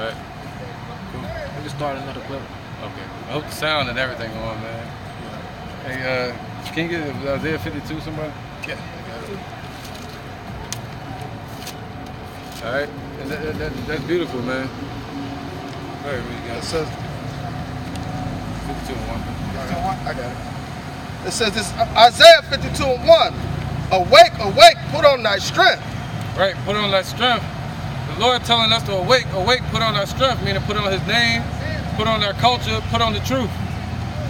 Right. Cool. We can start another clip. Okay. I hope the sound and everything on, man. Hey, can you get Isaiah 52, somebody? Yeah, I got it. All right. And that's beautiful, man. All right, we got It says 52 and 1. 52:1. I got it. It says this Isaiah 52:1. Awake, awake, put on thy strength. Right, put on that strength. The Lord telling us to awake, awake, put on our strength, meaning put on his name, put on our culture, put on the truth.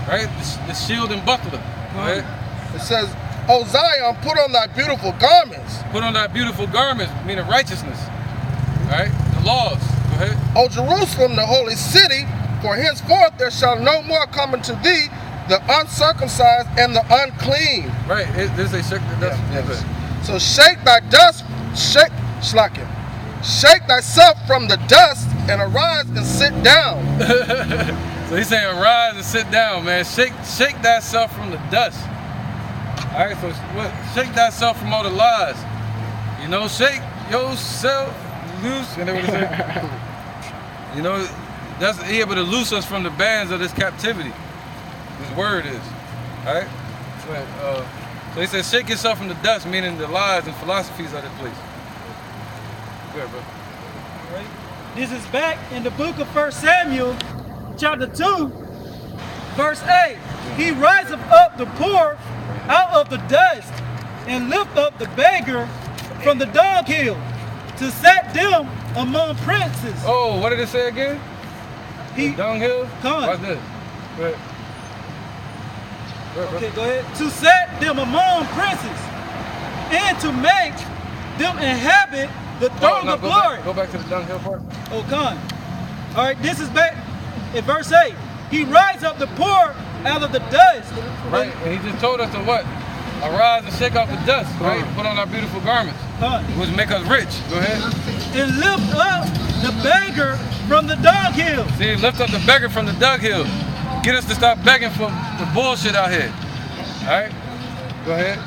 Right? The shield and buckler. Right? It says, O Zion, put on thy beautiful garments. Put on thy beautiful garments, meaning righteousness. Right? The laws. Go ahead. O Jerusalem, the holy city, for henceforth there shall no more come unto thee the uncircumcised and the unclean. Right. This is a shake the dust. Yes. So shake thy dust, shake thyself from the dust and arise and sit down. So he's saying arise and sit down, man. Shake thyself from the dust. All right, so shake thyself from all the lies. You know, shake yourself loose. You know what I'm saying? You know, that's he able to loose us from the bands of this captivity. His word is. All right? So he says shake yourself from the dust, meaning the lies and philosophies of this place. Good, bro. Right. This is back in the book of 1 Samuel, chapter 2, verse 8. He riseth up the poor out of the dust and lift up the beggar from the dunghill to set them among princes. Oh, what did it say again? He dunghill? Come on. What's this? Go ahead. Okay, go ahead. To set them among princes and to make them inhabit the throne of glory. Go back to the dunghill part. Oh, come. All right, this is back in verse 8. He rises up the poor out of the dust. Right, and he just told us to what? Arise and shake off the dust, right? Put on our beautiful garments, which make us rich. Go ahead. And lift up the beggar from the dunghill. See, lift up the beggar from the dunghill. Get us to stop begging for the bullshit out here. All right? Go ahead.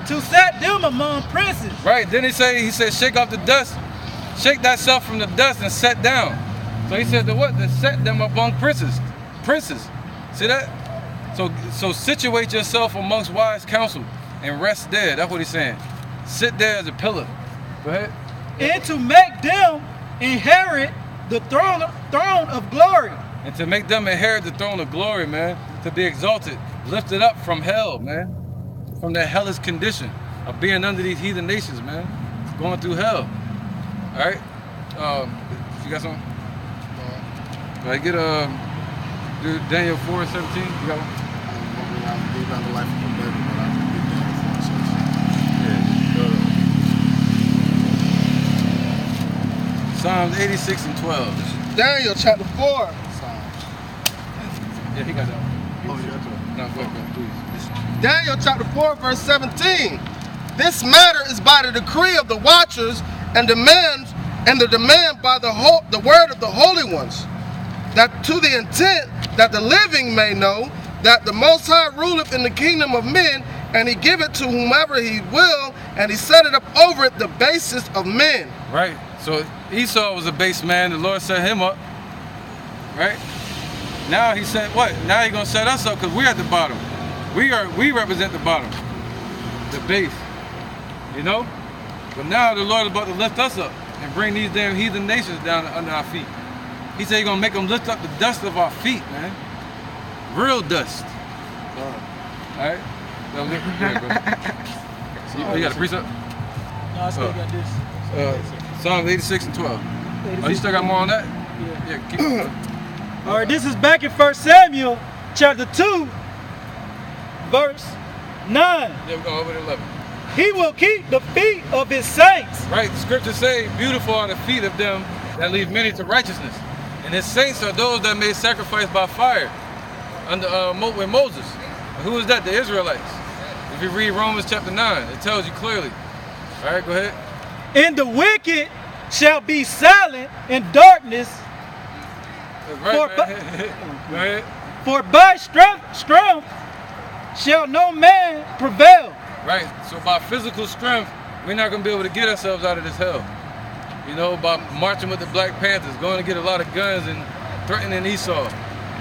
To set them among princes. Right, then he said, shake off the dust. Shake thyself from the dust and set down. So he said, to set them among princes. Princes. See that? So situate yourself amongst wise counsel and rest there. That's what he's saying. Sit there as a pillar. Go ahead. And to make them inherit the throne of glory. And to make them inherit the throne of glory, man. To be exalted, lifted up from hell, man. From that hellish condition of being under these heathen nations, man. Going through hell. All right? You got something? All right, get do Daniel 4:17. You got one? Psalms 86 and 12. Daniel chapter 4. Yeah, he got that one. No, go ahead, please. Daniel chapter 4, verse 17. This matter is by the decree of the watchers and the demand by the word of the holy ones, that to the intent that the living may know that the Most High ruleth in the kingdom of men, and he giveth to whomever he will, and he set it up over it the basis of men. Right. So Esau was a base man. The Lord set him up. Right. Now he said what? Now he's gonna set us up because we're at the bottom. We represent the bottom, the base. You know. But now the Lord is about to lift us up and bring these damn heathen nations down under our feet. He said he's gonna make them lift up the dust of our feet, man. Real dust. All right. You got a precept? No, I still got this. Psalms 86 and 12. Oh, you still got more on that? Yeah, keep it. All right, this is back in 1 Samuel chapter 2, verse 9. Yeah, we're going over to 11. He will keep the feet of his saints. Right, the scriptures say, beautiful are the feet of them that lead many to righteousness. And his saints are those that made sacrifice by fire under with Moses. And who is that? The Israelites. If you read Romans chapter 9, it tells you clearly. All right, go ahead. And the wicked shall be silent in darkness. Right, go ahead. For by strength shall no man prevail. Right, so by physical strength, we're not going to be able to get ourselves out of this hell. you know, by marching with the Black Panthers, going to get a lot of guns and threatening Esau.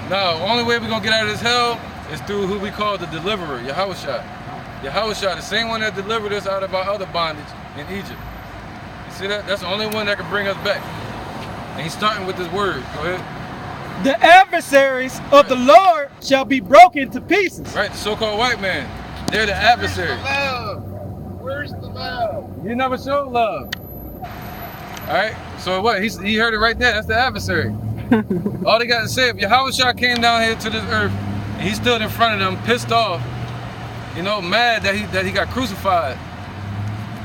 Now, the only way we're going to get out of this hell is through who we call the deliverer, Yahushua. Yahushua, the same one that delivered us out of our other bondage in Egypt. You see that? That's the only one that can bring us back. And he's starting with this word. Go ahead. The adversaries of the Lord shall be broken to pieces. Right, the so-called white man. They're the adversaries. Where's the love? You never showed love. All right, so what? He heard it right there. That's the adversary. All they got to say, if Yahushua came down here to this earth and he stood in front of them, pissed off, you know, mad that he got crucified,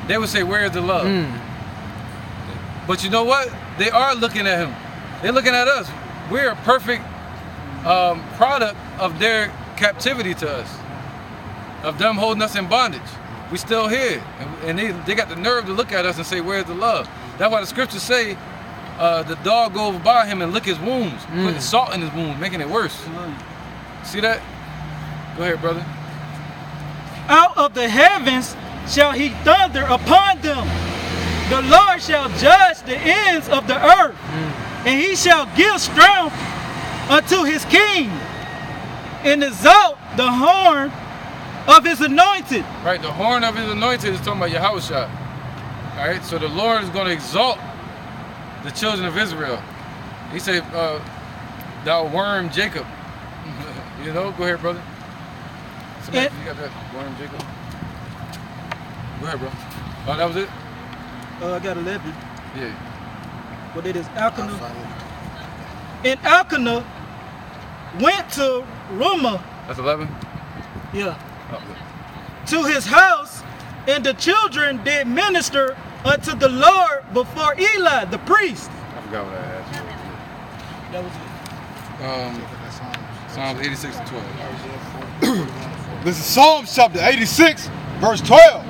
they would say, "Where is the love?" But you know what? They are looking at him. They're looking at us. We're a perfect product of their captivity to us, of them holding us in bondage. We still here, and they got the nerve to look at us and say, "Where's the love?" That's why the scriptures say the dog go over by him and lick his wounds, putting salt in his wounds, making it worse. See that? Go ahead, brother. Out of the heavens shall he thunder upon them. The Lord shall judge the ends of the earth, and he shall give strength unto his king, and exalt the horn of his anointed. Right, the horn of his anointed is talking about Yahushua. All right, so the Lord is going to exalt the children of Israel. He said, "Thou worm Jacob." You know, go ahead, brother. Somebody, you got that worm Jacob? Go ahead, bro. Oh, that was it? I got 11. Yeah. But it is Elkanah. And Elkanah went to Ramah. That's 11? Yeah. Oh, good. To his house, and the children did minister unto the Lord before Eli, the priest. I forgot what I asked you. That was it. Psalms 86 and 12. This is Psalms chapter 86, verse 12.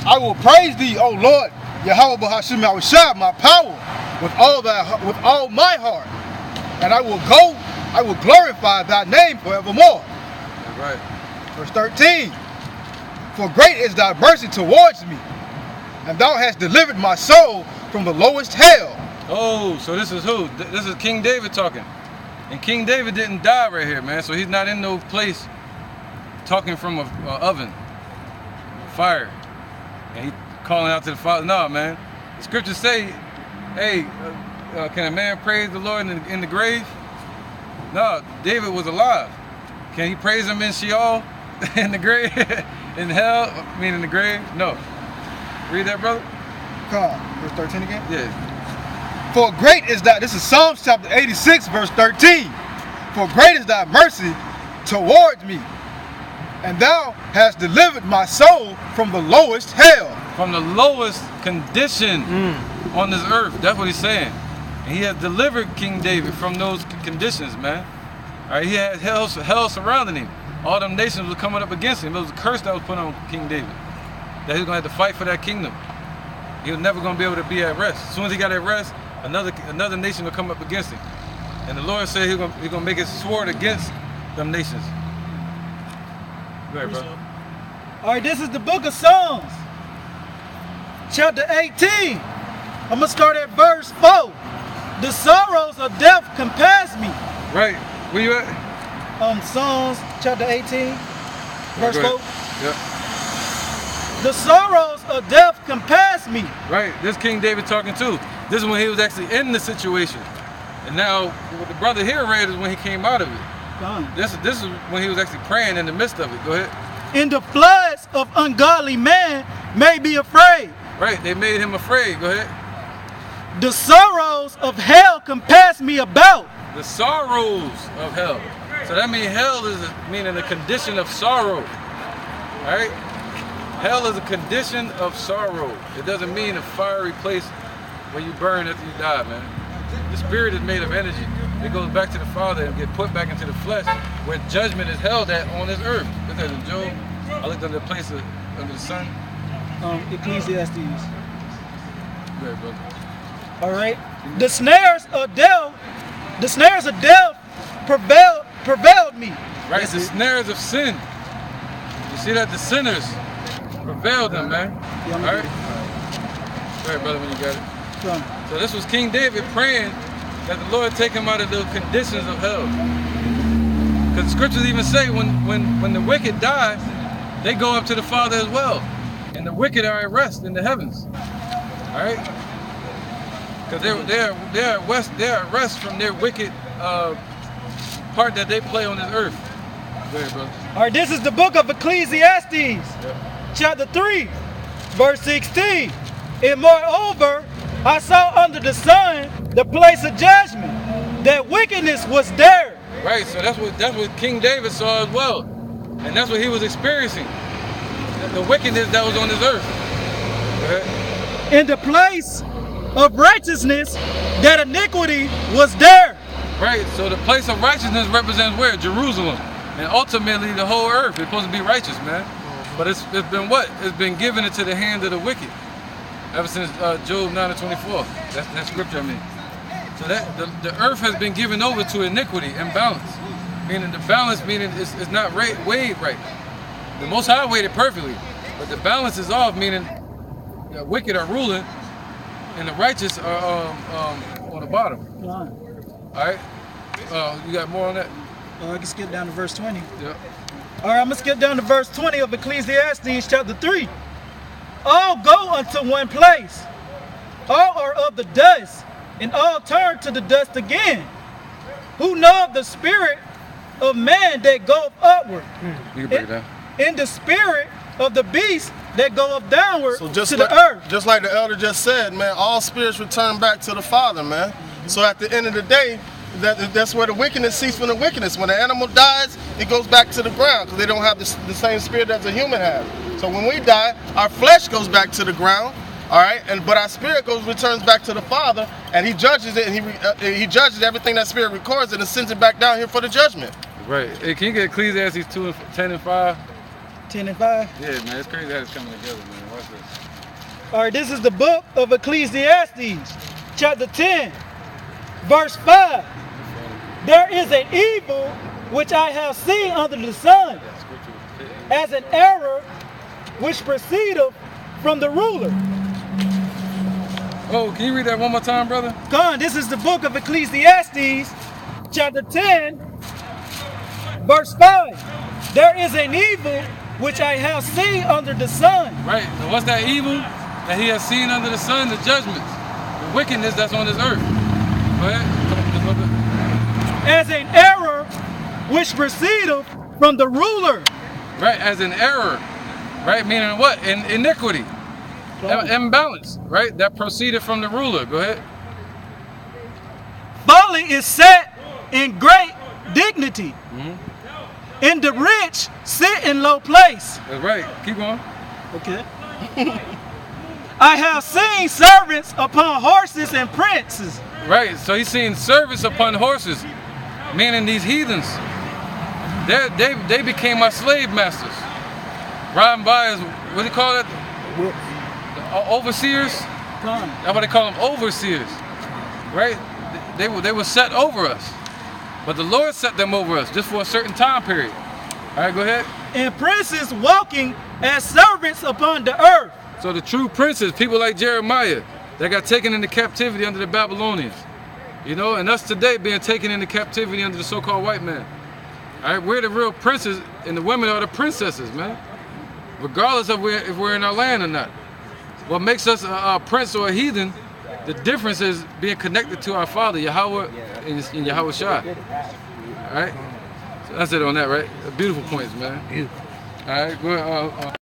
I will praise thee, O Lord, Yahweh B'Hashem Yahushua, my power, with all my heart. And I will glorify thy name forevermore. That's right. Verse 13. For great is thy mercy towards me, and thou hast delivered my soul from the lowest hell. Oh, so this is who? This is King David talking. And King David didn't die right here, man. So he's not in no place talking from an oven, fire. And he calling out to the Father. No, man. The scriptures say, hey, can a man praise the Lord in the grave? No, David was alive. Can he praise him in Sheol, in the grave, in hell, I mean in the grave? No. Read that, brother. Come on, verse 13 again? Yeah. For great is thy, this is Psalms chapter 86, verse 13. For great is thy mercy towards me, and thou hast delivered my soul from the lowest hell. From the lowest condition on this earth. That's what he's saying. And he has delivered King David from those conditions, man. All right, he had hell surrounding him. All them nations were coming up against him. It was a curse that was put on King David, that he was going to have to fight for that kingdom. He was never going to be able to be at rest. As soon as he got at rest, another nation will come up against him. And the Lord said he's going to make his sword against them nations. Go ahead, bro. All right, this is the book of Psalms, chapter 18. I'm going to start at verse 4. The sorrows of death compass me. Right. Where you at? Psalms chapter 18, verse 4. Yep. The sorrows of death compass me. Right. This King David talking too. This is when he was actually in the situation. And now what the brother here read is when he came out of it. This is when he was actually praying in the midst of it. Go ahead. And the floods of ungodly man may be afraid. Right. They made him afraid. Go ahead. The sorrows of hell compass me about. The sorrows of hell. So that means hell is meaning a condition of sorrow. All right? Hell is a condition of sorrow. It doesn't mean a fiery place where you burn after you die, man. The spirit is made of energy. It goes back to the Father and get put back into the flesh where judgment is held at on this earth. Look at in Job. I looked under the place under the sun. Ecclesiastes. Go ahead, brother. All right. The snares of death prevailed me. Right, the snares of sin. You see that? The sinners prevailed them, man. Yeah, all right? ahead, brother, when you got it. Come. So this was King David praying that the Lord take him out of the conditions of hell. Because the scriptures even say when the wicked die, they go up to the Father as well. And the wicked are at rest in the heavens. All right? Because they're at rest from their wicked part that they play on this earth. Go ahead, brother. All right, this is the book of Ecclesiastes, chapter 3, verse 16. And moreover, I saw under the sun the place of judgment, that wickedness was there. Right, so that's what King David saw as well. And that's what he was experiencing. The wickedness that was on this earth. Go ahead. In the place of righteousness, that iniquity was there. Right, so the place of righteousness represents where? Jerusalem. And ultimately the whole earth is supposed to be righteous, man. But it's been what? It's been given into the hand of the wicked. Ever since Job 9:24. That's scripture, I mean. So that the earth has been given over to iniquity and balance. Meaning the balance, meaning it's not weighed right. The Most High weighed it perfectly. But the balance is off, meaning the wicked are ruling and the righteous are on the bottom. All right? You got more on that? I can skip down to verse 20. Yeah. All right, I'm going to skip down to verse 20 of Ecclesiastes chapter 3. All go unto one place. All are of the dust, and all turn to the dust again. Who know the spirit of man that goeth upward? You can break it down. In the spirit of the beast that goeth downward So just to like, the earth. just like the elder just said, man, all spirits return back to the Father, man. So at the end of the day, that's where the wickedness ceases from the wickedness. When the animal dies, it goes back to the ground because they don't have the same spirit as a human has. So when we die, our flesh goes back to the ground, all right, but our spirit returns back to the Father, and He judges it, and He judges everything that spirit records, and sends it back down here for the judgment. Right. Hey, can you get Ecclesiastes 10:5? 10 and 5. Yeah, man, it's crazy how it's coming together, man. Watch this. All right, this is the book of Ecclesiastes, chapter 10, verse 5. There is an evil which I have seen under the sun, as an error which proceedeth from the ruler. Oh, can you read that one more time, brother? Come on, this is the book of Ecclesiastes, chapter 10, verse 5. There is an evil which I have seen under the sun. Right. So what's that evil that he has seen under the sun? The judgments, the wickedness that's on this earth. Go ahead. Come on, just a little bit. As an error which proceedeth from the ruler. Right, as an error. Right, meaning what? Iniquity. Imbalance, right? That proceeded from the ruler. Go ahead. Folly is set in great dignity. And the rich sit in low place. That's right. Keep going. Okay. I have seen servants upon horses and princes. Right, so he's seen service upon horses, meaning these heathens. They became my slave masters. Riding by as, what do you call it? Overseers? That's what they call them, overseers. Right? They were set over us. But the Lord set them over us just for a certain time period. All right, go ahead. And princes walking as servants upon the earth. So the true princes, people like Jeremiah, that got taken into captivity under the Babylonians. You know, and us today being taken into captivity under the so-called white man. All right, we're the real princes, and the women are the princesses, man. Regardless of if we're in our land or not. What makes us a prince or a heathen, the difference is being connected to our Father, Yahweh, and Yahweh Shai. All right? So that's it on that, right? Beautiful points, man. All right, go ahead.